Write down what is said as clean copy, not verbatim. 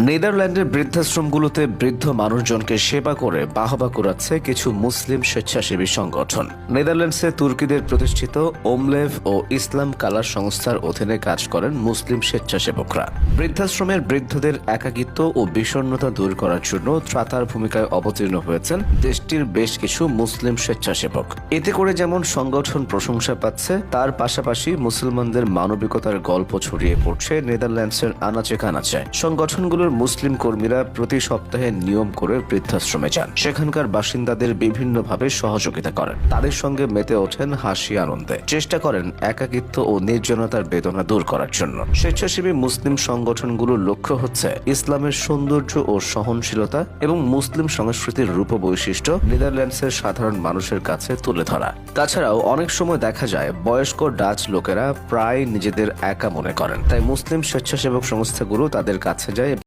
নেদারল্যান্ডের বৃদ্ধাশ্রমগুলোতে বৃদ্ধ মানুষজনকে সেবা করে বাহবা কুড়াচ্ছে কিছু মুসলিম স্বেচ্ছাসেবী সংগঠন। নেদারল্যান্ডসে তুর্কিদের প্রতিষ্ঠিত ওমলেভ ও ইসলাম কালার সংস্থার অধীনে কাজ করেন মুসলিম স্বেচ্ছাসেবকরা। বৃদ্ধাশ্রমের বৃদ্ধদের একাকিত্ব ও বিষণ্ণতা দূর করার জন্য ত্রাতার ভূমিকায় অবতীর্ণ হয়েছেন দেশটির বেশ কিছু মুসলিম স্বেচ্ছাসেবক। এতে করে যেমন সংগঠন প্রশংসা পাচ্ছে, তার পাশাপাশি মুসলমানদের মানবিকতার গল্প ছড়িয়ে পড়ছে নেদারল্যান্ডসের আনাচে কানাচে। সংগঠনগুলোর মুসলিম কর্মীরা প্রতি সপ্তাহে নিয়ম করে বৃদ্ধাশ্রমে যান, সেখানকার বাসিন্দাদের বিভিন্নভাবে সহযোগিতা করেন, তাদের সঙ্গে মেতে ওঠেন হাসি আনন্দে, চেষ্টা করেন একাকিত্ব ও নির্জনতার বেদনা দূর করার জন্য। স্বেচ্ছাসেবী মুসলিম সংগঠনগুলোর লক্ষ্য হচ্ছে ইসলামের সৌন্দর্য ও সহনশীলতা এবং মুসলিম সংস্কৃতির রূপ বৈশিষ্ট্য নেদারল্যান্ডসের সাধারণ মানুষের কাছে তুলে ধরা। তাছাড়াও অনেক সময় দেখা যায় বয়স্ক ডাচ লোকেরা প্রায় নিজেদের একা মনে করেন, তাই মুসলিম স্বেচ্ছাসেবক সংস্থাগুলো তাদের কাছে যায়